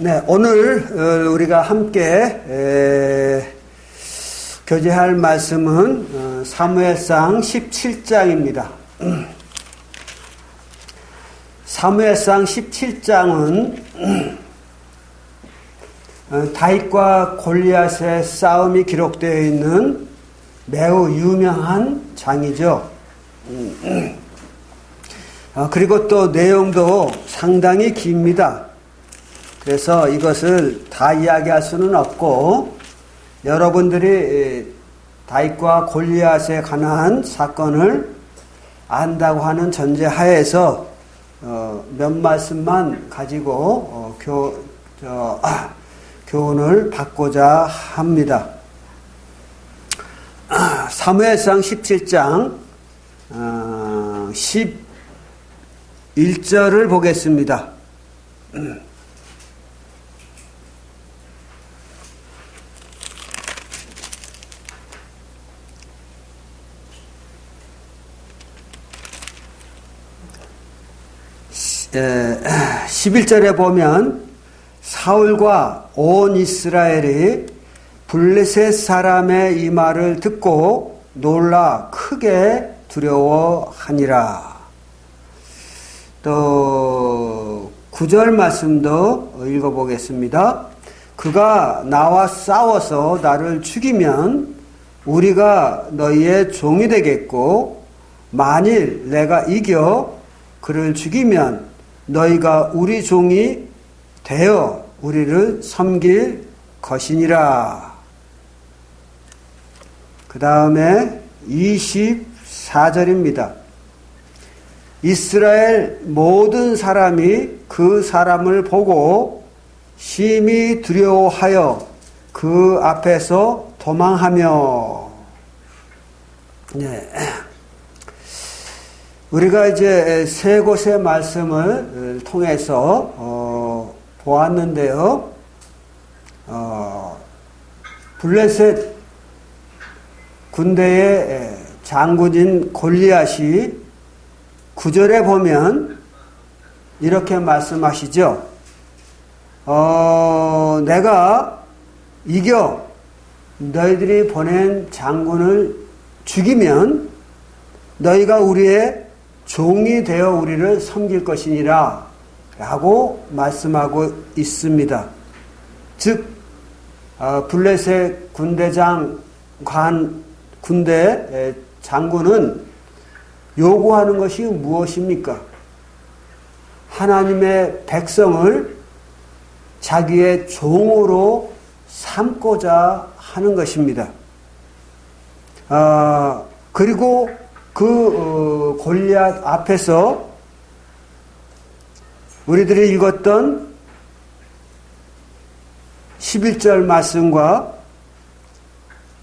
네, 오늘 우리가 함께 교제할 말씀은 사무엘상 17장입니다. 사무엘상 17장은 다윗과 골리앗의 싸움이 기록되어 있는 매우 유명한 장이죠. 그리고 또 내용도 상당히 깁니다. 그래서 이것을 다 이야기할 수는 없고, 여러분들이 다윗과 골리앗에 관한 사건을 안다고 하는 전제 하에서 몇 말씀만 가지고 교훈을 받고자 합니다. 사무엘상 17장 11절을 보겠습니다. 11절에 보면 사울과 온 이스라엘이 블레셋 사람의 이 말을 듣고 놀라 크게 두려워하니라. 또 9절 말씀도 읽어보겠습니다. 그가 나와 싸워서 나를 죽이면 우리가 너희의 종이 되겠고, 만일 내가 이겨 그를 죽이면 너희가 우리 종이 되어 우리를 섬길 것이니라. 그 다음에 24절입니다. 이스라엘 모든 사람이 그 사람을 보고 심히 두려워하여 그 앞에서 도망하며. 네. 우리가 이제 세 곳의 말씀을 통해서 보았는데요. 블레셋 군대의 장군인 골리앗이 9절에 보면 이렇게 말씀하시죠. 내가 이겨 너희들이 보낸 장군을 죽이면 너희가 우리의 종이 되어 우리를 섬길 것이니라 라고 말씀하고 있습니다. 즉 블레셋 군대 장군은 요구하는 것이 무엇입니까? 하나님의 백성을 자기의 종으로 삼고자 하는 것입니다. 그리고 그 골리앗 앞에서 우리들이 읽었던 11절 말씀과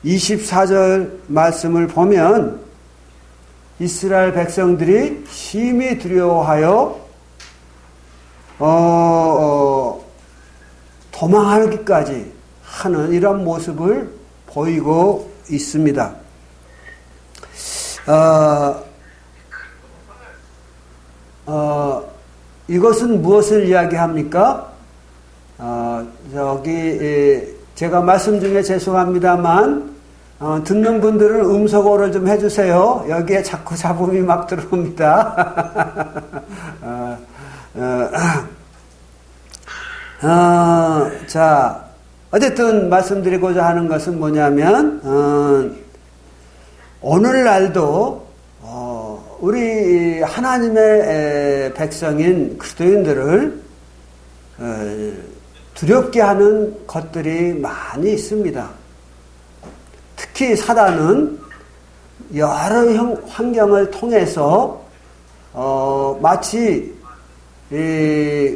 24절 말씀을 보면 이스라엘 백성들이 심히 두려워하여 도망하기까지 하는 이런 모습을 보이고 있습니다. 이것은 무엇을 이야기합니까? 제가 말씀 중에 죄송합니다만, 듣는 분들은 음소거를 좀 해주세요. 여기에 자꾸 잡음이 막 들어옵니다. 자, 어쨌든 말씀드리고자 하는 것은 뭐냐면, 오늘날도 우리 하나님의 백성인 그리스도인들을 두렵게 하는 것들이 많이 있습니다. 특히 사단은 여러 환경을 통해서 마치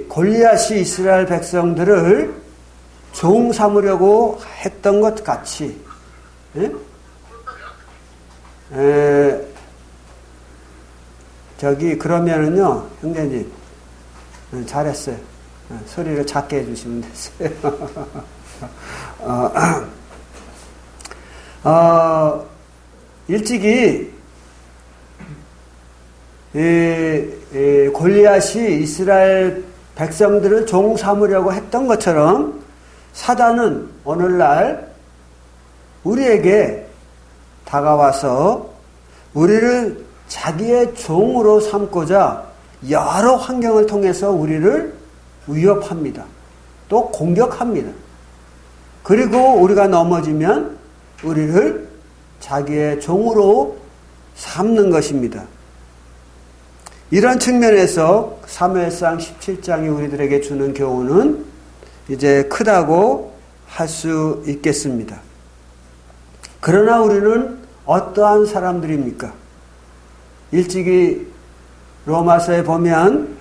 골리앗이 이스라엘 백성들을 종 삼으려고 했던 것 같이, 그러면은요, 형제님, 잘했어요. 소리를 작게 해주시면 됐어요. 일찍이 골리앗이 이스라엘 백성들을 종 삼으려고 했던 것처럼 사단은 오늘날 우리에게 다가와서 우리를 자기의 종으로 삼고자 여러 환경을 통해서 우리를 위협합니다. 또 공격합니다. 그리고 우리가 넘어지면 우리를 자기의 종으로 삼는 것입니다. 이런 측면에서 사무엘상 17장이 우리들에게 주는 교훈은 이제 크다고 할 수 있겠습니다. 그러나 우리는 어떠한 사람들입니까? 일찍이 로마서에 보면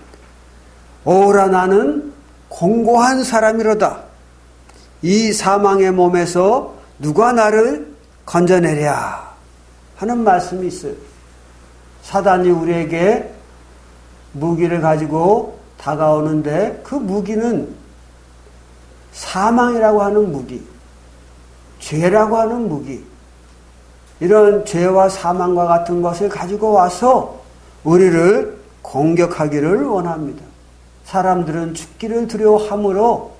오라 나는 공고한 사람이로다. 이 사망의 몸에서 누가 나를 건져내랴 하는 말씀이 있어요. 사단이 우리에게 무기를 가지고 다가오는데 그 무기는 사망이라고 하는 무기, 죄라고 하는 무기, 이런 죄와 사망과 같은 것을 가지고 와서 우리를 공격하기를 원합니다. 사람들은 죽기를 두려워하므로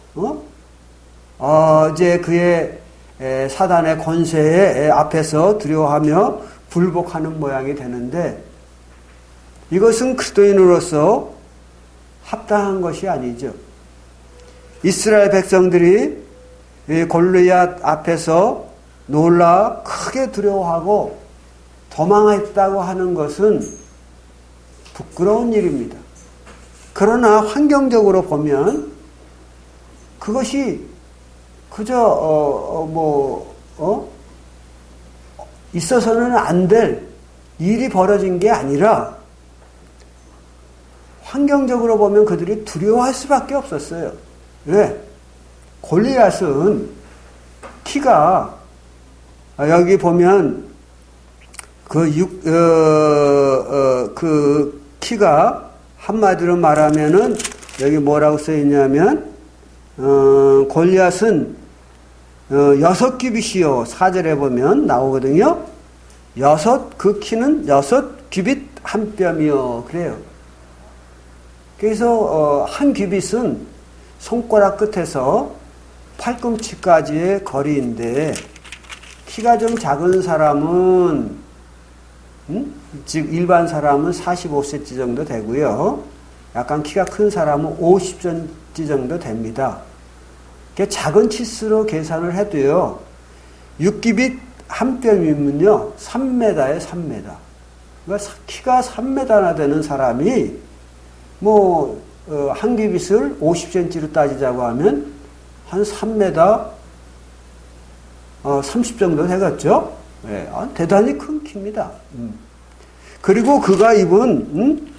이제 그의 사단의 권세의 앞에서 두려워하며 굴복하는 모양이 되는데 이것은 그리스도인으로서 합당한 것이 아니죠. 이스라엘 백성들이 골리앗 앞에서 놀라 크게 두려워하고 도망했다고 하는 것은 부끄러운 일입니다. 그러나 환경적으로 보면 그것이 그저 있어서는 안 될 일이 벌어진 게 아니라 환경적으로 보면 그들이 두려워할 수밖에 없었어요. 왜? 골리앗은 키가 여기 보면 그 키가 한마디로 말하면은 여기 뭐라고 써 있냐면 골리앗은 6규빗이요. 4절에 보면 나오거든요. 그 키는 6규빗 한 뼘이요. 그래요. 그래서 한 규빗은 손가락 끝에서 팔꿈치까지의 거리인데 키가 좀 작은 사람은 즉 일반 사람은 45cm 정도 되고요. 약간 키가 큰 사람은 50cm 정도 됩니다. 작은 치수로 계산을 해도요. 6규빗 한 뼘이면요. 3m에 3m. 그러니까 키가 3m나 되는 사람이 한 규빗을 50cm로 따지자고 하면 한 3m 30 정도 되겠죠? 네, 대단히 큰 키입니다. 그리고 그가 입은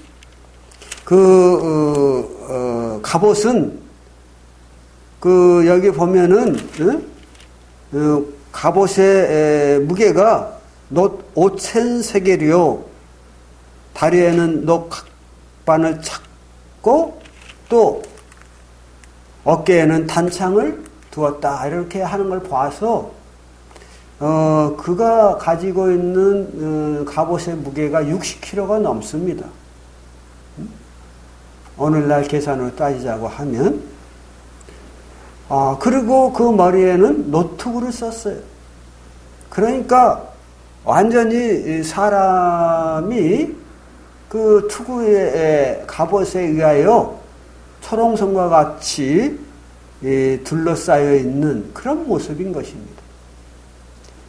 갑옷은 여기 보면은 갑옷의 무게가 놋 5,000세겔이요. 다리에는 놋 각반을 찾고 또 어깨에는 단창을 두었다. 이렇게 하는 걸 봐서 그가 가지고 있는 갑옷의 무게가 60kg가 넘습니다. 오늘날 계산으로 따지자고 하면 그리고 그 머리에는 노트구를 썼어요. 그러니까 완전히 사람이 그 투구의 갑옷에 의하여 초롱성과 같이 둘러싸여 있는 그런 모습인 것입니다.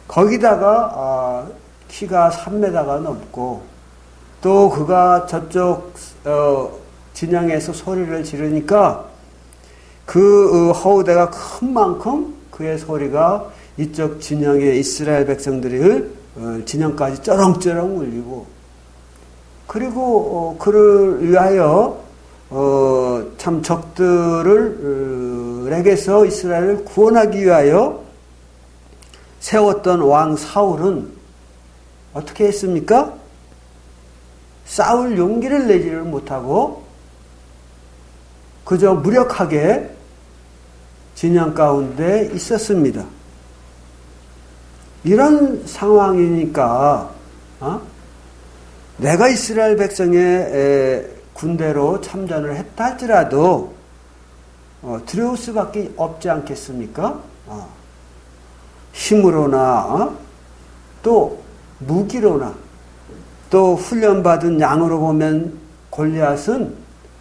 거기다가 키가 3m가 넘고 또 그가 저쪽 진영에서 소리를 지르니까 그 허우대가 큰 만큼 그의 소리가 이쪽 진영의 이스라엘 백성들을 진영까지 쩌렁쩌렁 울리고 그리고 그를 위하여 참 적들에게서 이스라엘을 구원하기 위하여 세웠던 왕 사울은 어떻게 했습니까? 싸울 용기를 내지를 못하고 그저 무력하게 진영 가운데 있었습니다. 이런 상황이니까 내가 이스라엘 백성의 군대로 참전을 했다 할지라도 두려울 수밖에 없지 않겠습니까? 힘으로나 또 무기로나 또 훈련받은 양으로 보면 골리앗은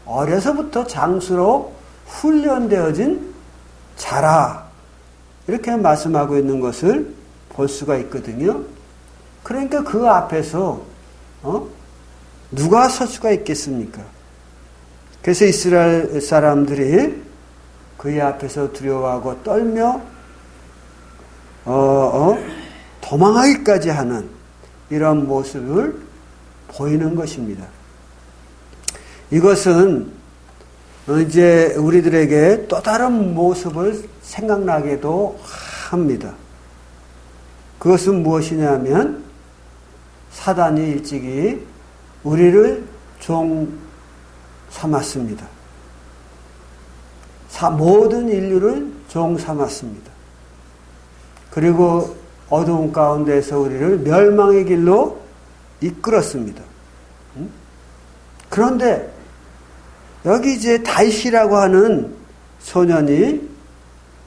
어려서부터 장수로 훈련되어진 자라 이렇게 말씀하고 있는 것을 볼 수가 있거든요. 그러니까 그 앞에서 누가 설 수가 있겠습니까? 그래서 이스라엘 사람들이 그의 앞에서 두려워하고 떨며 도망하기까지 하는 이런 모습을 보이는 것입니다. 이것은 이제 우리들에게 또 다른 모습을 생각나게도 합니다. 그것은 무엇이냐면 사단이 일찍이 우리를 종 삼았습니다. 모든 인류를 종 삼았습니다. 그리고 어두운 가운데서 우리를 멸망의 길로 이끌었습니다. 그런데 여기 이제 다윗이라고 하는 소년이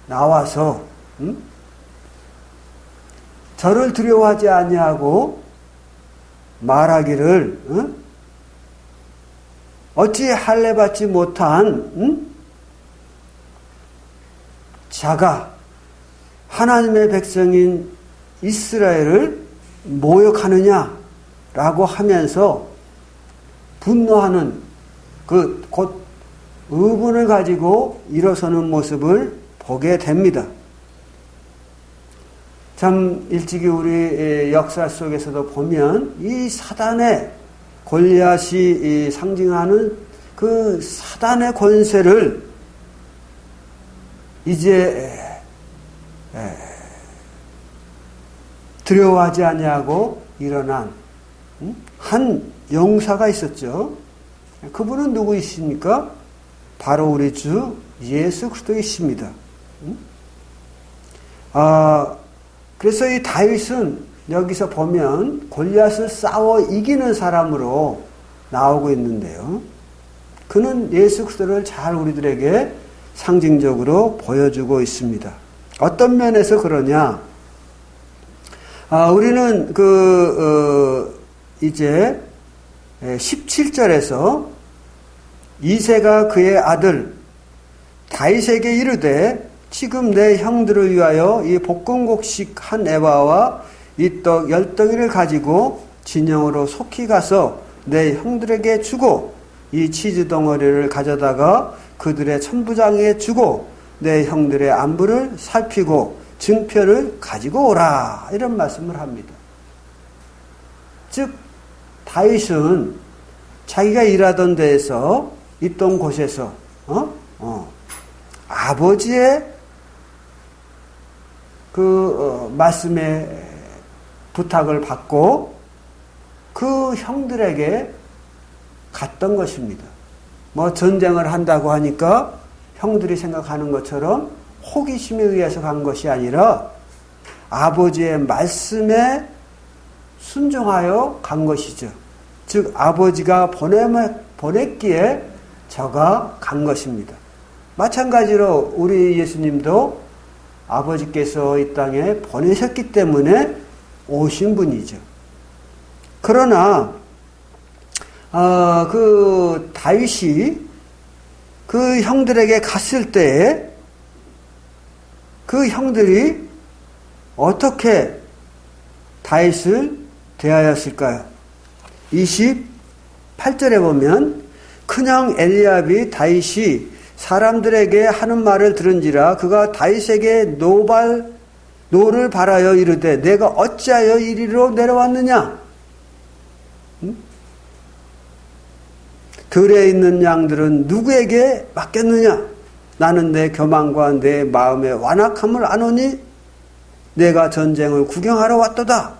나와서 저를 두려워하지 아니하고 말하기를 어찌 할례받지 못한 자가 하나님의 백성인 이스라엘을 모욕하느냐라고 하면서 분노하는 곧 의분을 가지고 일어서는 모습을 보게 됩니다. 참 일찍이 우리 역사 속에서도 보면 이 사단의 골리앗이 상징하는 그 사단의 권세를 이제 두려워하지 아니하고 일어난 한 용사가 있었죠. 그분은 누구이십니까? 바로 우리 주 예수 그리스도이십니다. 그래서 이 다윗은 여기서 보면 골리앗을 싸워 이기는 사람으로 나오고 있는데요. 그는 예수 그리스도를 잘 우리들에게 상징적으로 보여주고 있습니다. 어떤 면에서 그러냐? 우리는 이제 17절에서 이새가 그의 아들 다윗에게 이르되 지금 내 형들을 위하여 이 볶음곡식 한 에바와 이 떡 10덩이를 가지고 진영으로 속히 가서 내 형들에게 주고 이 치즈 덩어리를 가져다가 그들의 천부장에게 주고 내 형들의 안부를 살피고 증표를 가지고 오라 이런 말씀을 합니다. 즉 다윗은 자기가 일하던 데에서 있던 곳에서 아버지의 말씀에 부탁을 받고 그 형들에게 갔던 것입니다. 전쟁을 한다고 하니까 형들이 생각하는 것처럼 호기심에 의해서 간 것이 아니라 아버지의 말씀에 순종하여 간 것이죠. 즉 아버지가 보냈기에 저가 간 것입니다. 마찬가지로 우리 예수님도 아버지께서 이 땅에 보내셨기 때문에 오신 분이죠. 그러나 그 다윗이 그 형들에게 갔을 때에 그 형들이 어떻게 다윗을 대하였을까요? 28절에 보면 그냥 엘리압이 다윗이 사람들에게 하는 말을 들은지라 그가 다윗에게 노를 바라여 이르되 내가 어찌하여 이리로 내려왔느냐? 들에 있는 양들은 누구에게 맡겼느냐? 나는 내 교만과 내 마음의 완악함을 아노니 내가 전쟁을 구경하러 왔도다.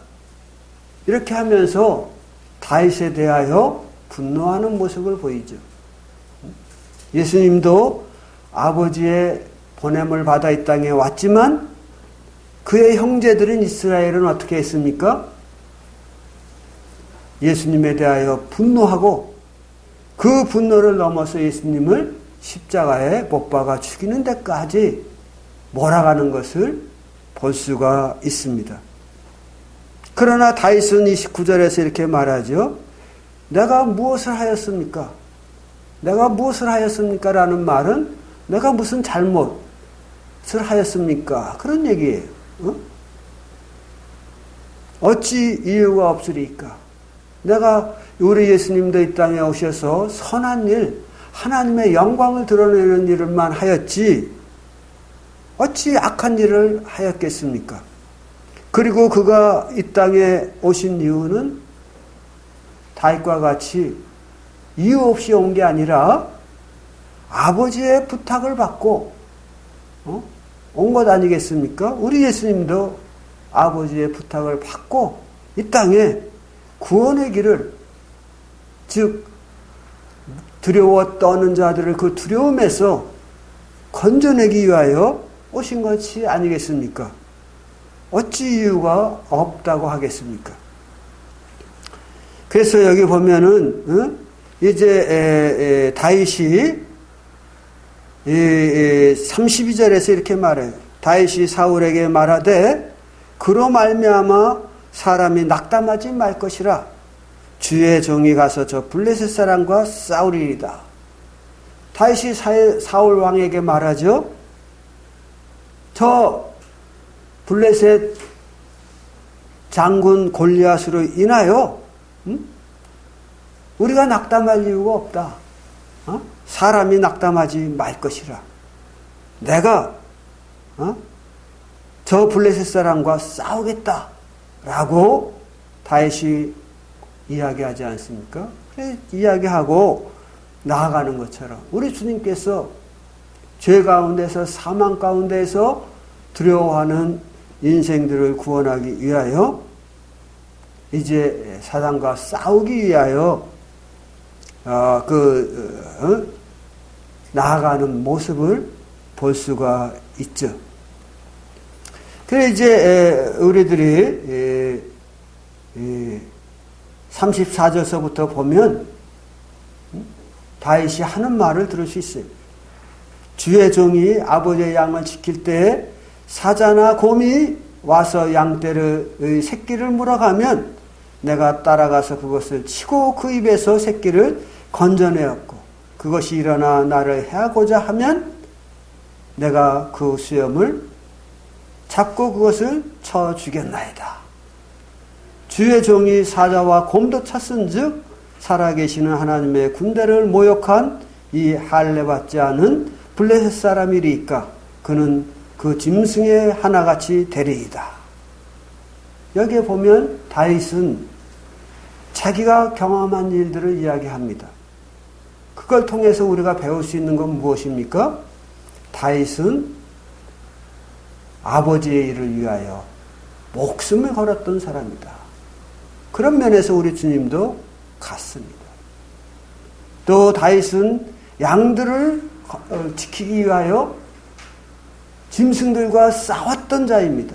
이렇게 하면서 다윗에 대하여 분노하는 모습을 보이죠. 예수님도 아버지의 보냄을 받아 이 땅에 왔지만 그의 형제들인 이스라엘은 어떻게 했습니까? 예수님에 대하여 분노하고 그 분노를 넘어서 예수님을 십자가에 못 박아 죽이는 데까지 몰아가는 것을 볼 수가 있습니다. 그러나 다윗은 29절에서 이렇게 말하죠. 내가 무엇을 하였습니까? 내가 무엇을 하였습니까? 라는 말은 내가 무슨 잘못을 하였습니까? 그런 얘기예요. 어찌 이유가 없으리까? 내가 우리 예수님도 이 땅에 오셔서 선한 일, 하나님의 영광을 드러내는 일을만 하였지 어찌 악한 일을 하였겠습니까? 그리고 그가 이 땅에 오신 이유는 다윗과 같이 이유 없이 온 게 아니라 아버지의 부탁을 받고 온 것 아니겠습니까? 우리 예수님도 아버지의 부탁을 받고 이 땅에 구원의 길을, 즉 두려워 떠는 자들을 그 두려움에서 건져내기 위하여 오신 것이 아니겠습니까? 어찌 이유가 없다고 하겠습니까? 그래서 여기 보면은 이제 다윗이 32절에서 이렇게 말해요. 다윗이 사울에게 말하되 그로 말미암아 사람이 낙담하지 말 것이라 주의 종이 가서 저 블레셋 사람과 싸우리이다. 다윗이 사울 왕에게 말하죠. 저 블레셋 장군 골리앗으로 인하여 우리가 낙담할 이유가 없다. 사람이 낙담하지 말 것이라. 내가 저 블레셋 사람과 싸우겠다 라고 다윗이 이야기하지 않습니까? 그래 이야기하고 나아가는 것처럼 우리 주님께서 죄 가운데서 사망 가운데서 두려워하는 인생들을 구원하기 위하여 이제 사단과 싸우기 위하여 나아가는 모습을 볼 수가 있죠. 그래 이제 우리들이 34절서부터 보면 다윗이 하는 말을 들을 수 있어요. 주의 종이 아버지의 양을 지킬 때 사자나 곰이 와서 양떼의 새끼를 물어가면 내가 따라가서 그것을 치고 그 입에서 새끼를 건져내었고 그것이 일어나 나를 해하고자 하면 내가 그 수염을 잡고 그것을 쳐 죽였나이다. 주의 종이 사자와 곰도 쳤은즉 살아계시는 하나님의 군대를 모욕한 이 할례받지 않은 블레셋 사람이리이까 그는 그 짐승의 하나같이 되리이다. 여기에 보면 다윗은 자기가 경험한 일들을 이야기합니다. 그걸 통해서 우리가 배울 수 있는 건 무엇입니까? 다윗은 아버지의 일을 위하여 목숨을 걸었던 사람이다. 그런 면에서 우리 주님도 같습니다. 또 다윗은 양들을 지키기 위하여 짐승들과 싸웠던 자입니다.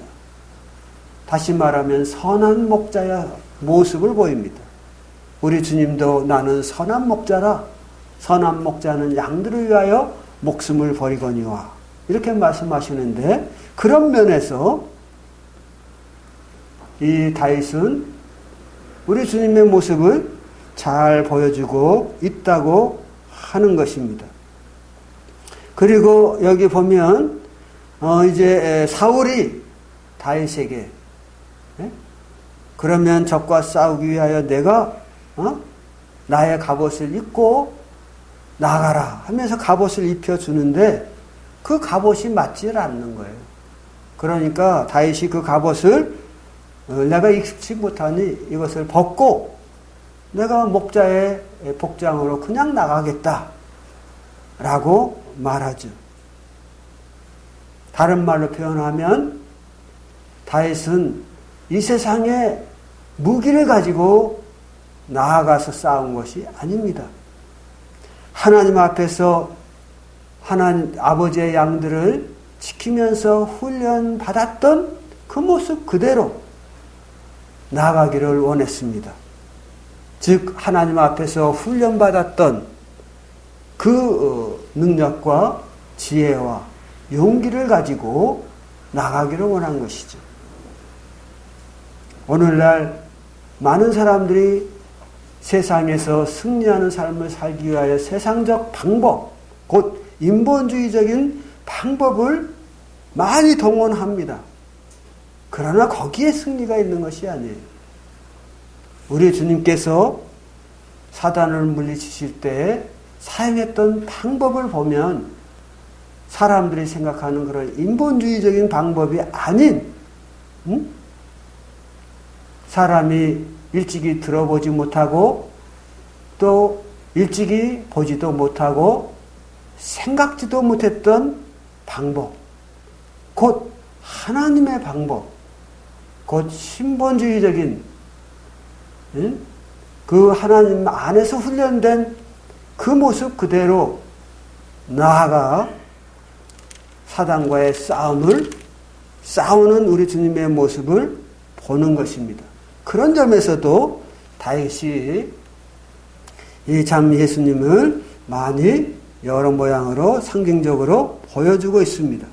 다시 말하면 선한 목자의 모습을 보입니다. 우리 주님도 나는 선한 목자라. 선한 목자는 양들을 위하여 목숨을 버리거니와 이렇게 말씀하시는데 그런 면에서 이 다윗은 우리 주님의 모습을 잘 보여주고 있다고 하는 것입니다. 그리고 여기 보면 이제 사울이 다윗에게 그러면 적과 싸우기 위하여 내가 나의 갑옷을 입고 나가라 하면서 갑옷을 입혀주는데 그 갑옷이 맞지 않는 거예요. 그러니까 다윗이 그 갑옷을 내가 익숙치 못하니 이것을 벗고 내가 목자의 복장으로 그냥 나가겠다 라고 말하죠. 다른 말로 표현하면 다윗은 이 세상에 무기를 가지고 나아가서 싸운 것이 아닙니다. 하나님 앞에서 하나님 아버지의 양들을 지키면서 훈련받았던 그 모습 그대로 나아가기를 원했습니다. 즉 하나님 앞에서 훈련받았던 그 능력과 지혜와 용기를 가지고 나가기를 원한 것이죠. 오늘날 많은 사람들이 세상에서 승리하는 삶을 살기 위하여 세상적 방법, 곧 인본주의적인 방법을 많이 동원합니다. 그러나 거기에 승리가 있는 것이 아니에요. 우리 주님께서 사단을 물리치실 때 사용했던 방법을 보면 사람들이 생각하는 그런 인본주의적인 방법이 아닌, 사람이 일찍이 들어보지 못하고 또 일찍이 보지도 못하고 생각지도 못했던 방법, 곧 하나님의 방법, 곧 신본주의적인 그 하나님 안에서 훈련된 그 모습 그대로 나아가 사단과의 싸우는 우리 주님의 모습을 보는 것입니다. 그런 점에서도 다윗이 이 참 예수님을 많이 여러 모양으로 상징적으로 보여주고 있습니다.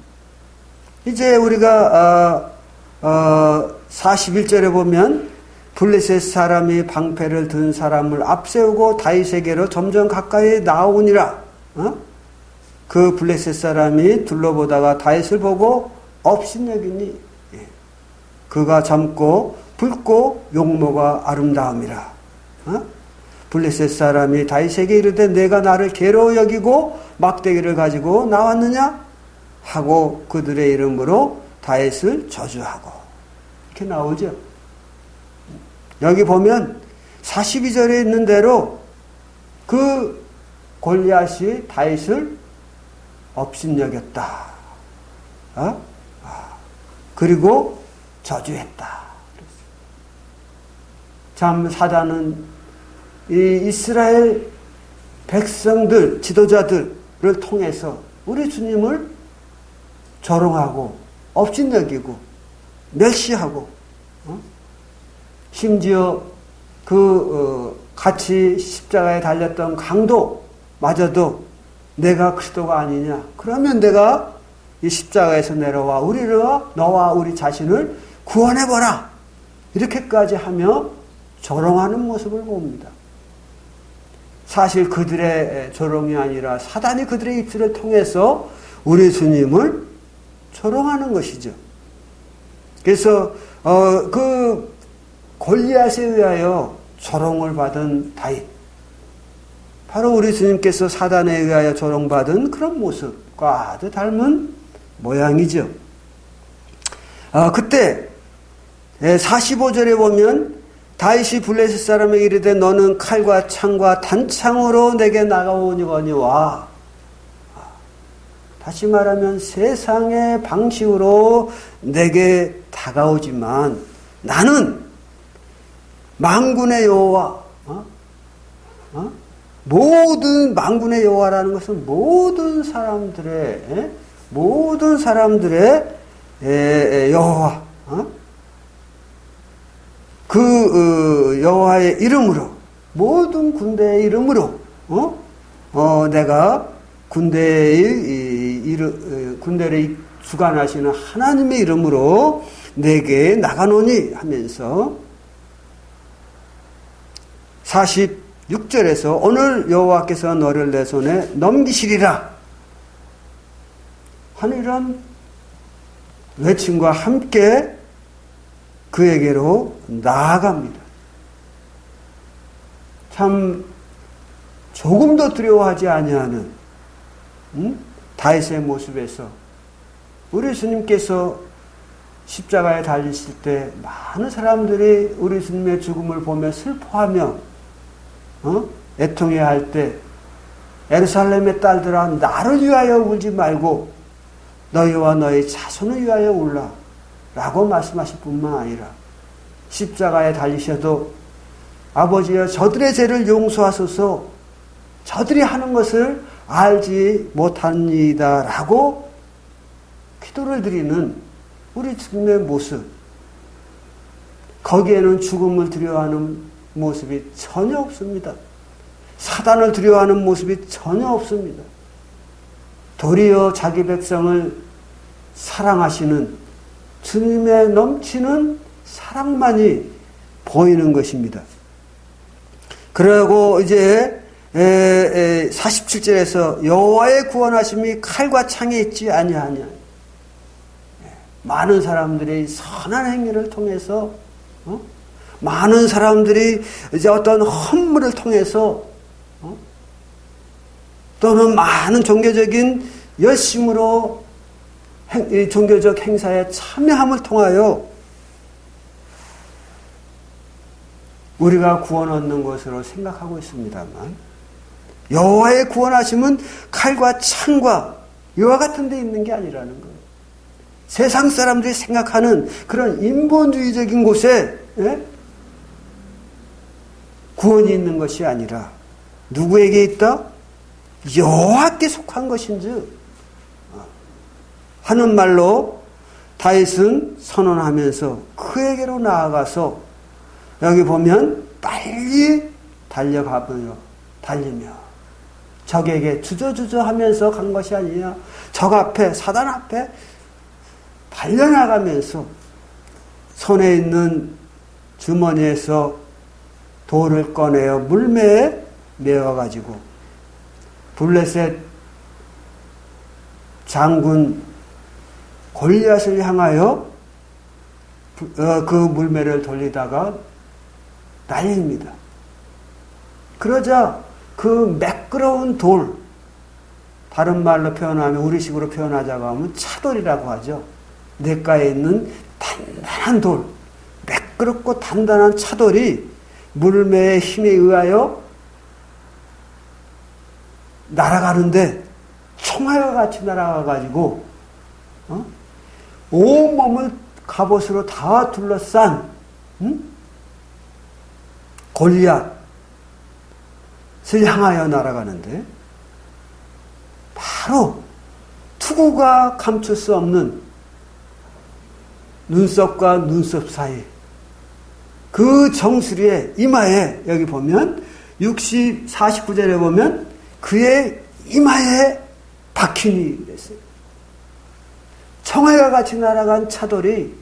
이제 우리가 41절에 보면 블레셋 사람이 방패를 든 사람을 앞세우고 다윗에게로 점점 가까이 나오니라. 그 블레셋 사람이 둘러보다가 다윗을 보고 업신여기니 그가 젊고 붉고 용모가 아름다움이라. 블레셋 사람이 다윗에게 이르되 내가 나를 괴로워 여기고 막대기를 가지고 나왔느냐 하고 그들의 이름으로 다윗을 저주하고 이렇게 나오죠. 여기 보면 42절에 있는 대로 그 골리앗이 다윗을 업신여겼다. 그리고 저주했다. 참 사단은 이 이스라엘 백성들, 지도자들을 통해서 우리 주님을 조롱하고 업신여기고 멸시하고 심지어 같이 십자가에 달렸던 강도마저도 내가 그리스도가 아니냐. 그러면 내가 이 십자가에서 내려와 너와 우리 자신을 구원해보라. 이렇게까지 하며 조롱하는 모습을 봅니다. 사실 그들의 조롱이 아니라 사단이 그들의 입술을 통해서 우리 주님을 조롱하는 것이죠. 그래서 그 골리앗에 의하여 조롱을 받은 다윗, 바로 우리 주님께서 사단에 의하여 조롱받은 그런 모습과 아주 닮은 모양이죠. 그때 45절에 보면 다윗이 블레셋 사람에게 이르되 너는 칼과 창과 단창으로 내게 나가오니와. 다시 말하면 세상의 방식으로 내게 다가오지만 나는 만군의 여호와, 모든 만군의 여호와라는 것은 모든 사람들의 여호와, 그 여호와의 이름으로, 모든 군대의 이름으로 내가 군대를 주관하시는 하나님의 이름으로 내게 나가노니 하면서 46절에서 오늘 여호와께서 너를 내 손에 넘기시리라 하는 이런 외침과 함께 그에게로 나아갑니다. 참 조금도 두려워하지 아니하는 다윗의 모습에서 우리 주님께서 십자가에 달리실 때 많은 사람들이 우리 주님의 죽음을 보며 슬퍼하며 애통해야 할 때 예루살렘의 딸들아 나를 위하여 울지 말고 너희와 너희 자손을 위하여 울라 라고 말씀하실 뿐만 아니라 십자가에 달리셔도 아버지여 저들의 죄를 용서하소서 저들이 하는 것을 알지 못합니다 라고 기도를 드리는 우리 주님의 모습, 거기에는 죽음을 두려워하는 모습이 전혀 없습니다. 사단을 두려워하는 모습이 전혀 없습니다. 도리어 자기 백성을 사랑하시는 주님의 넘치는 사랑만이 보이는 것입니다. 그리고 이제 47절에서 여호와의 구원하심이 칼과 창에 있지 아니하냐. 많은 사람들이 선한 행위를 통해서 많은 사람들이 이제 어떤 헌물을 통해서 또는 많은 종교적인 열심으로 종교적 행사에 참여함을 통하여 우리가 구원 얻는 것으로 생각하고 있습니다만 여호와의 구원하심은 칼과 창과 이와 같은 데 있는 게 아니라는 거예요. 세상 사람들이 생각하는 그런 인본주의적인 곳에 구원이 있는 것이 아니라 누구에게 있다? 여호와께 속한 것인즉 하는 말로 다윗은 선언하면서 그에게로 나아가서 여기 보면 빨리 달려가며 적에게 주저주저 하면서 간 것이 아니냐. 적 앞에 사단 앞에 달려나가면서 손에 있는 주머니에서 돌을 꺼내어 물매에 메어가지고 블레셋 장군 골리앗을 향하여 그 물매를 돌리다가 날립니다. 그러자 그 매끄러운 돌, 다른 말로 표현하면 우리식으로 표현하자고 하면 차돌이라고 하죠. 냇가에 있는 단단한 돌, 매끄럽고 단단한 차돌이 물매의 힘에 의하여 날아가는데 총알과 같이 날아가가지고 온몸을 갑옷으로 다 둘러싼 골리앗을 향하여 날아가는데 바로 투구가 감출 수 없는 눈썹과 눈썹 사이 그 정수리의 이마에 여기 보면 49절에 보면 그의 이마에 박히니 그랬어요. 청알과 같이 날아간 차돌이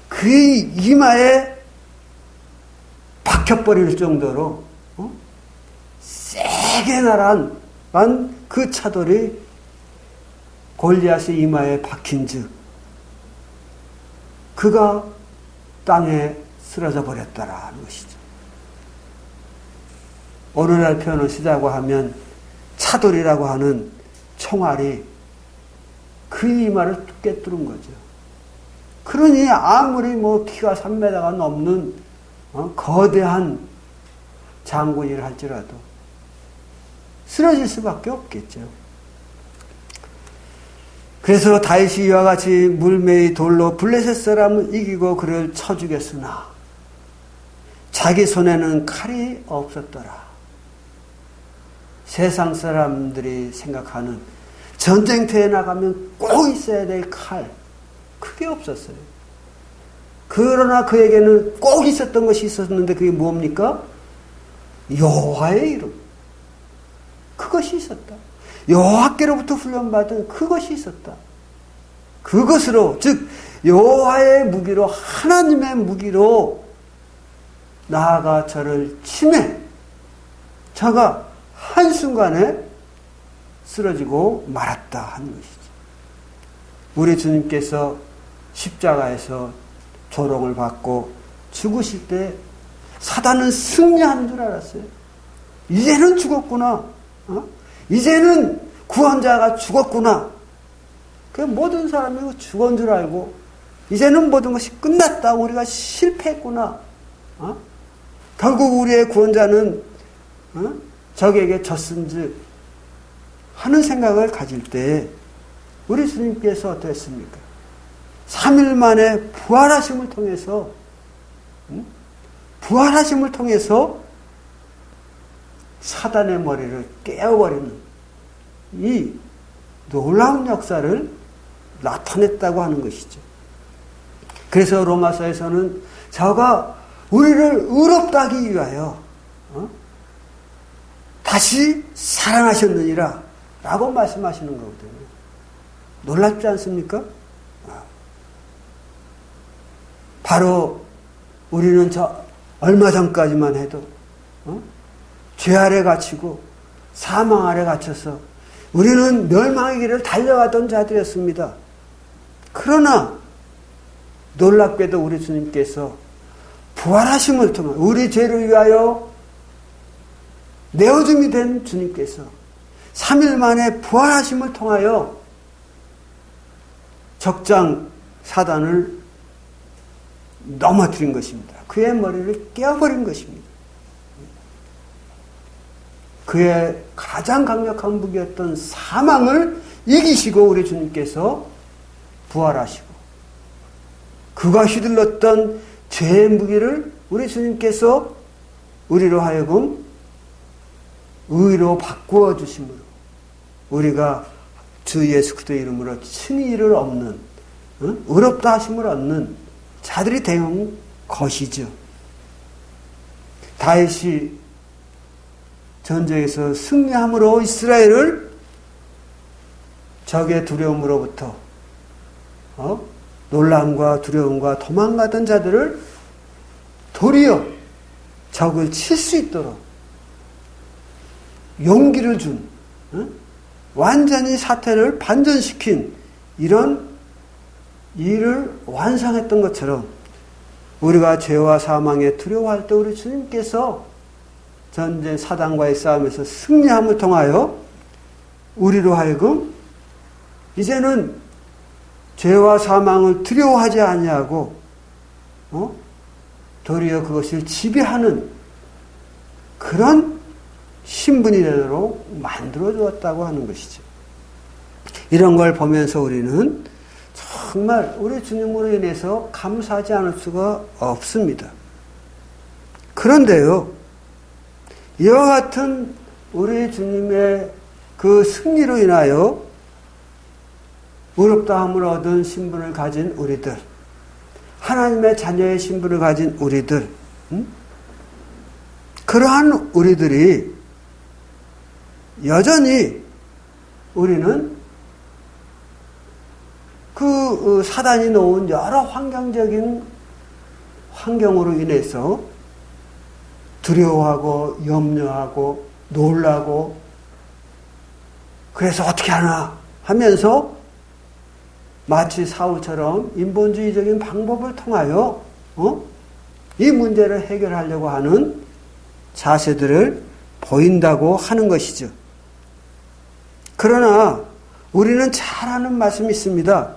그의 이마에 박혀버릴 정도로 세게 날아간 그 차돌이 골리앗의 이마에 박힌즉 그가 땅에 쓰러져 버렸다라 하는 것이죠. 오늘날 표현을 쓰자고 하면 차돌이라고 하는 총알이 그 이마를 꿰뚫은 거죠. 그러니 아무리 키가 3m가 넘는 거대한 장군이라 할지라도 쓰러질 수밖에 없겠죠. 그래서 다윗이 이와 같이 물매의 돌로 블레셋 사람을 이기고 그를 쳐 죽였으나 자기 손에는 칼이 없었더라. 세상 사람들이 생각하는 전쟁터에 나가면 꼭 있어야 될 칼, 그게 없었어요. 그러나 그에게는 꼭 있었던 것이 있었는데 그게 뭡니까? 여호와의 이름. 그것이 있었다. 여호와께로부터 훈련받은 그것이 있었다. 그것으로 즉 여호와의 무기로 하나님의 무기로 나아가 저를 치매 저가 한순간에 쓰러지고 말았다 하는 것이죠. 우리 주님께서 십자가에서 조롱을 받고 죽으실 때 사단은 승리하는 줄 알았어요. 이제는 죽었구나. 이제는 구원자가 죽었구나. 그 모든 사람이 죽은 줄 알고 이제는 모든 것이 끝났다. 우리가 실패했구나. 결국 우리의 구원자는 적에게 졌은즉 하는 생각을 가질 때 우리 주님께서 어떠했습니까? 3일 만에 부활하심을 통해서 사단의 머리를 깨어버리는 이 놀라운 역사를 나타냈다고 하는 것이죠. 그래서 로마서에서는 저가 우리를 의롭다 하기 위하여 다시 사랑하셨느니라 라고 말씀하시는 거거든요. 놀랍지 않습니까? 바로 우리는 얼마 전까지만 해도 죄 아래 갇히고 사망 아래 갇혀서 우리는 멸망의 길을 달려가던 자들이었습니다. 그러나 놀랍게도 우리 주님께서 부활하심을 통해 우리 죄를 위하여 내어줌이 된 주님께서 3일 만에 부활하심을 통하여 적장 사단을 넘어뜨린 것입니다. 그의 머리를 깨어버린 것입니다. 그의 가장 강력한 무기였던 사망을 이기시고 우리 주님께서 부활하시고 그가 휘둘렀던 죄의 무기를 우리 주님께서 우리로 하여금 의로 바꾸어 주심으로 우리가 주 예수 그리스도의 이름으로 칭의를 얻는 의롭다 하심을 얻는 자들이 된 것이죠. 다윗이 전쟁에서 승리함으로 이스라엘을 적의 두려움으로부터 놀람과 두려움과 도망가던 자들을 도리어 적을 칠 수 있도록 용기를 준 완전히 사태를 반전시킨 이런 일을 완성했던 것처럼 우리가 죄와 사망에 두려워할 때 우리 주님께서 전쟁 사단과의 싸움에서 승리함을 통하여 우리로 하여금 이제는 죄와 사망을 두려워하지 아니하고 도리어 그것을 지배하는 그런 신분이 되도록 만들어 주었다고 하는 것이죠. 이런 걸 보면서 우리는 정말 우리 주님으로 인해서 감사하지 않을 수가 없습니다. 그런데요, 이와 같은 우리 주님의 그 승리로 인하여 의롭다함을 얻은 신분을 가진 우리들, 하나님의 자녀의 신분을 가진 우리들, 그러한 우리들이 여전히 우리는 그 사단이 놓은 여러 환경적인 환경으로 인해서 두려워하고 염려하고 놀라고 그래서 어떻게 하나 하면서 마치 사울처럼 인본주의적인 방법을 통하여 이 문제를 해결하려고 하는 자세들을 보인다고 하는 것이죠. 그러나 우리는 잘 아는 말씀이 있습니다.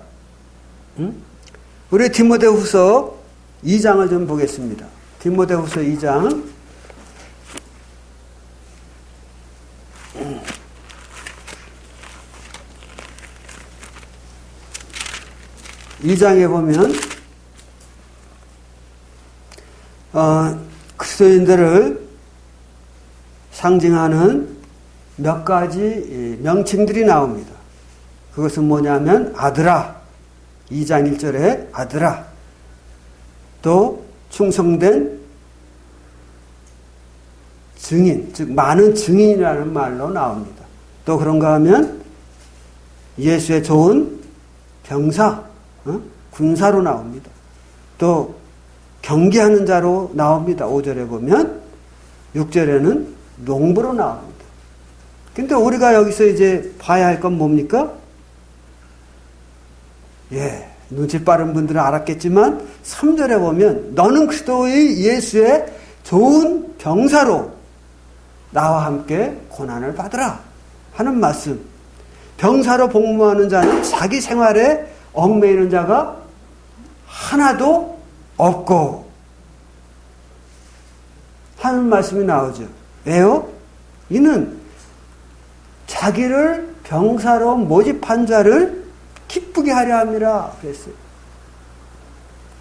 우리 디모데후서 2장을 좀 보겠습니다. 디모데후서 2장 2장에 보면 그리스도인들을 상징하는 몇 가지 명칭들이 나옵니다. 그것은 뭐냐면 아들아, 2장 1절에 아들아, 또 충성된 증인, 즉 많은 증인이라는 말로 나옵니다. 또 그런가 하면 예수의 좋은 병사, 군사로 나옵니다. 또 경계하는 자로 나옵니다. 5절에 보면 6절에는 농부로 나옵니다. 근데 우리가 여기서 이제 봐야 할 건 뭡니까? 눈치 빠른 분들은 알았겠지만 3절에 보면 너는 그리스도의 예수의 좋은 병사로 나와 함께 고난을 받으라 하는 말씀. 병사로 복무하는 자는 자기 생활에 얽매이는 자가 하나도 없고 하는 말씀이 나오죠. 왜요? 이는 자기를 병사로 모집한 자를 기쁘게 하려 함이라 그랬어요.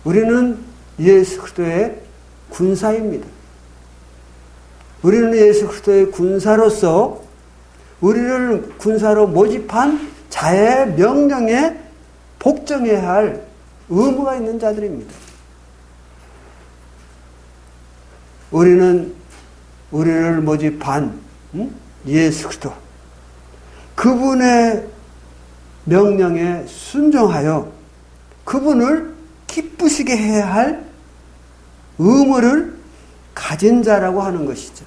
우리는 예수 그리스도의 군사입니다. 우리는 예수 그리스도의 군사로서 우리를 군사로 모집한 자의 명령에 복종해야 할 의무가 있는 자들입니다. 우리를 모집한 예수 그리스도 그분의 명령에 순종하여 그분을 기쁘시게 해야 할 의무를 가진 자라고 하는 것이죠.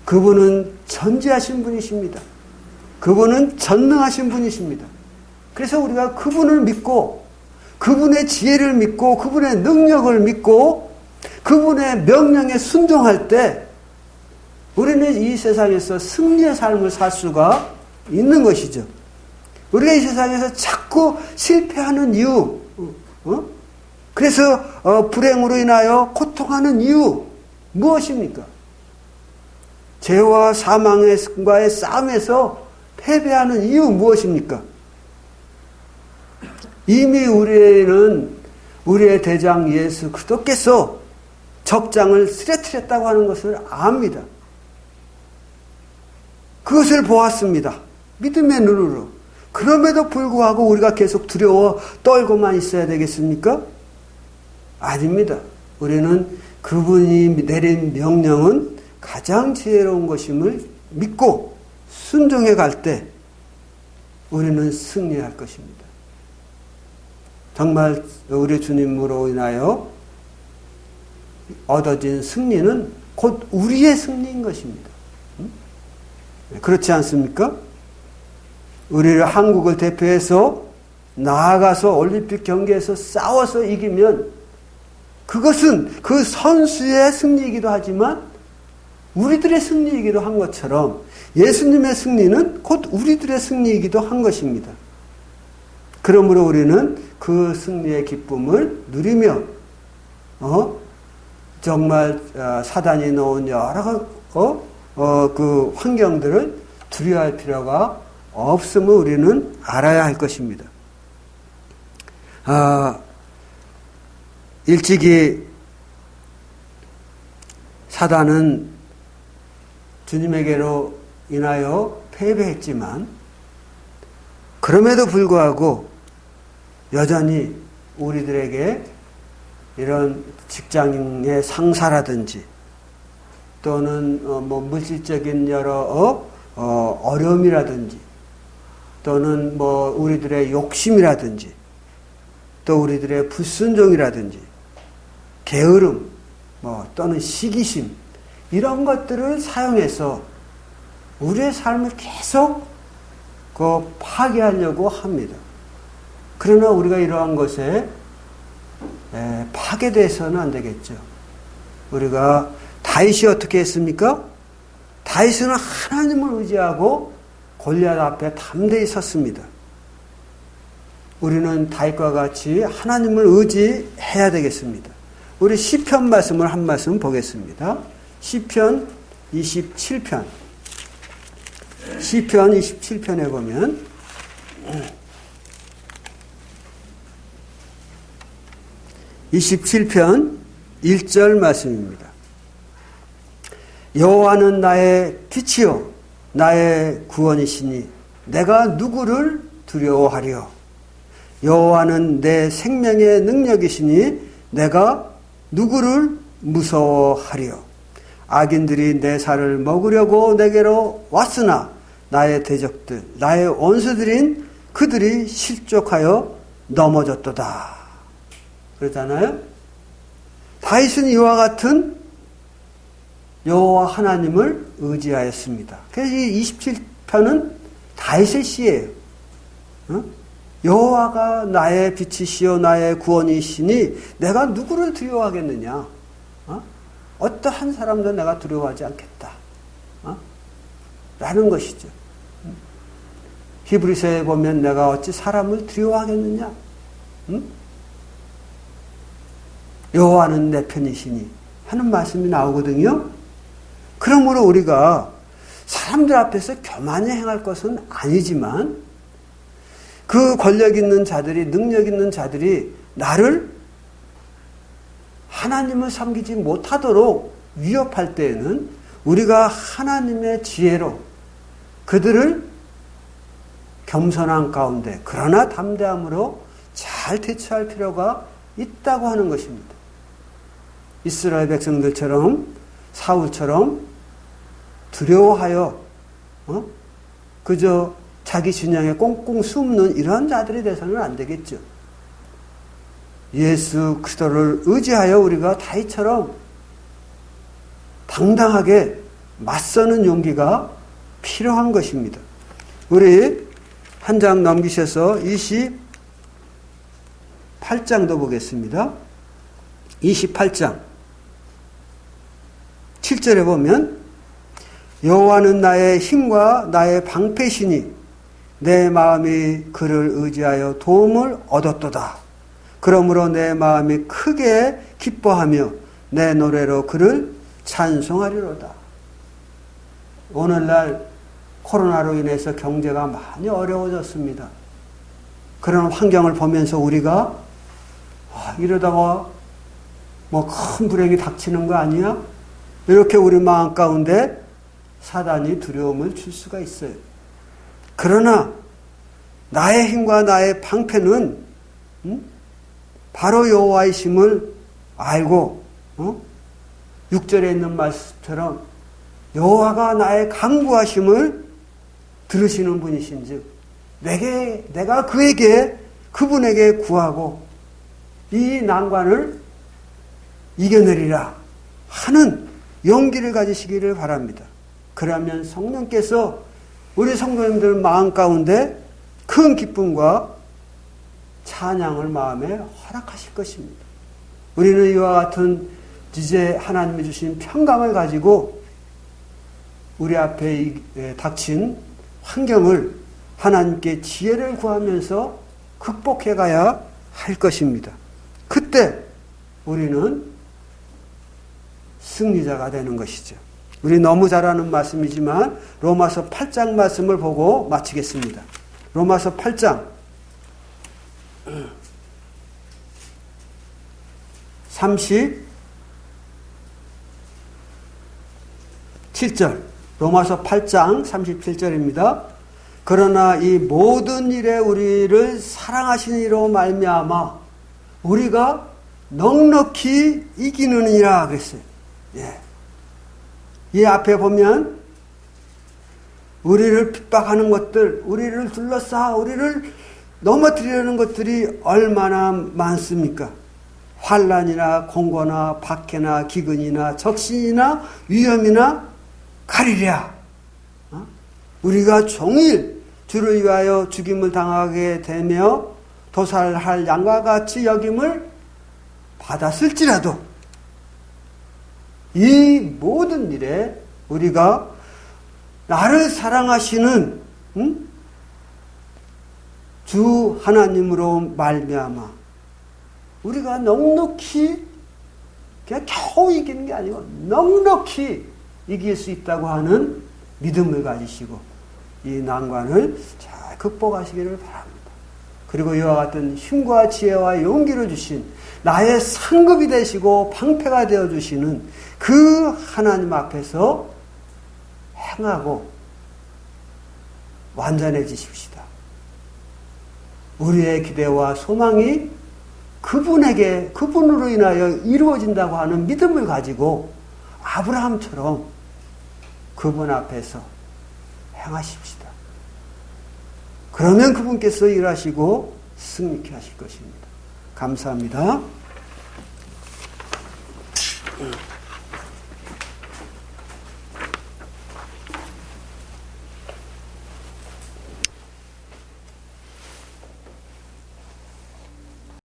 그분은 전지하신 분이십니다. 그분은 전능하신 분이십니다. 그래서 우리가 그분을 믿고 그분의 지혜를 믿고 그분의 능력을 믿고 그분의 명령에 순종할 때 우리는 이 세상에서 승리의 삶을 살 수가 있는 것이죠. 우리가 이 세상에서 자꾸 실패하는 이유, 그래서 불행으로 인하여 고통하는 이유 무엇입니까? 죄와 사망과의 싸움에서 패배하는 이유 무엇입니까? 이미 우리의 대장 예수 그리스도께서 적장을 쓰러뜨렸다고 하는 것을 압니다. 그것을 보았습니다. 믿음의 눈으로. 그럼에도 불구하고 우리가 계속 두려워 떨고만 있어야 되겠습니까? 아닙니다. 우리는 그분이 내린 명령은 가장 지혜로운 것임을 믿고 순종해 갈 때 우리는 승리할 것입니다. 정말 우리 주님으로 인하여 얻어진 승리는 곧 우리의 승리인 것입니다. 그렇지 않습니까? 우리를 한국을 대표해서 나아가서 올림픽 경기에서 싸워서 이기면 그것은 그 선수의 승리이기도 하지만 우리들의 승리이기도 한 것처럼 예수님의 승리는 곧 우리들의 승리이기도 한 것입니다. 그러므로 우리는 그 승리의 기쁨을 누리며 정말 사단이 놓은 여러 그 환경들을 두려워할 필요가 없음을 우리는 알아야 할 것입니다. 일찍이 사단은 주님에게로 인하여 패배했지만 그럼에도 불구하고 여전히 우리들에게 이런 직장의 상사라든지 또는 뭐 물질적인 여러 어려움이라든지 또는 뭐 우리들의 욕심이라든지 또 우리들의 불순종이라든지 게으름 또는 시기심 이런 것들을 사용해서 우리의 삶을 계속 파괴하려고 합니다. 그러나 우리가 이러한 것에 파괴돼서는 안 되겠죠. 우리가 다윗이 어떻게 했습니까? 다윗은 하나님을 의지하고 골리앗 앞에 담대히 섰습니다. 우리는 다윗과 같이 하나님을 의지해야 되겠습니다. 우리 시편 말씀을 한 말씀 보겠습니다. 시편 27편. 시편 27편에 보면 (27편) 1절 말씀입니다. 여호와는 나의 빛이요 나의 구원이시니 내가 누구를 두려워하리요. 여호와는 내 생명의 능력이시니 내가 누구를 무서워하리요. 악인들이 내 살을 먹으려고 내게로 왔으나 나의 대적들 나의 원수들인 그들이 실족하여 넘어졌도다. 그렇잖아요. 다윗은 이와 같은 여호와 하나님을 의지하였습니다. 그래서 이 27편은 다윗의 시예요. 여호와가 나의 빛이시요 나의 구원이시니 내가 누구를 두려워하겠느냐. 어떠한 사람도 내가 두려워하지 않겠다. 라는 것이죠. 히브리서에 보면 내가 어찌 사람을 두려워하겠느냐. 여호와는 내 편이시니 하는 말씀이 나오거든요. 그러므로 우리가 사람들 앞에서 교만히 행할 것은 아니지만 그 권력 있는 자들이 능력 있는 자들이 나를 하나님을 섬기지 못하도록 위협할 때에는 우리가 하나님의 지혜로 그들을 겸손한 가운데 그러나 담대함으로 잘 대처할 필요가 있다고 하는 것입니다. 이스라엘 백성들처럼 사울처럼 두려워하여 그저 자기 진영에 꽁꽁 숨는 이런 자들이 돼서는 안 되겠죠. 예수 그리스도를 의지하여 우리가 다윗처럼 당당하게 맞서는 용기가 필요한 것입니다. 우리 한 장 넘기셔서 28장도 보겠습니다. 28장 7절에 보면 여호와는 나의 힘과 나의 방패시니 내 마음이 그를 의지하여 도움을 얻었도다. 그러므로 내 마음이 크게 기뻐하며 내 노래로 그를 찬송하리로다. 오늘날 코로나로 인해서 경제가 많이 어려워졌습니다. 그런 환경을 보면서 우리가 이러다가 뭐 큰 불행이 닥치는 거 아니야? 이렇게 우리 마음 가운데 사단이 두려움을 줄 수가 있어요. 그러나 나의 힘과 나의 방패는 바로 여호와의 힘을 알고 6절에 있는 말씀처럼 여호와가 나의 강구하심을 들으시는 분이신즉 내가 그분에게 구하고 이 난관을 이겨내리라 하는 용기를 가지시기를 바랍니다. 그러면 성령께서 우리 성도님들 마음 가운데 큰 기쁨과 찬양을 마음에 허락하실 것입니다. 우리는 이와 같은 이제 하나님이 주신 평강을 가지고 우리 앞에 닥친 환경을 하나님께 지혜를 구하면서 극복해 가야 할 것입니다. 그때 우리는 승리자가 되는 것이죠. 우리 너무 잘 아는 말씀이지만 로마서 8장 말씀을 보고 마치겠습니다. 로마서 8장 37절 로마서 8장 37절입니다. 그러나 이 모든 일에 우리를 사랑하신 이로 말미암아 우리가 넉넉히 이기느니라 그랬어요. 예. 이 앞에 보면 우리를 핍박하는 것들, 우리를 둘러싸 우리를 넘어뜨리려는 것들이 얼마나 많습니까? 환난이나 공고나 박해나 기근이나 적신이나 위험이나 가리랴. 우리가 종일 주를 위하여 죽임을 당하게 되며 도살할 양과 같이 여김을 받았을지라도 이 모든 일에 우리가 나를 사랑하시는 주 하나님으로 말미암아 우리가 넉넉히 그냥 겨우 이기는 게 아니고 넉넉히 이길 수 있다고 하는 믿음을 가지시고 이 난관을 잘 극복하시기를 바랍니다. 그리고 이와 같은 힘과 지혜와 용기를 주신 나의 상급이 되시고 방패가 되어주시는 그 하나님 앞에서 행하고 완전해지십시다. 우리의 기대와 소망이 그분으로 인하여 이루어진다고 하는 믿음을 가지고 아브라함처럼 그분 앞에서 행하십시다. 그러면 그분께서 일하시고 승리케 하실 것입니다. 감사합니다.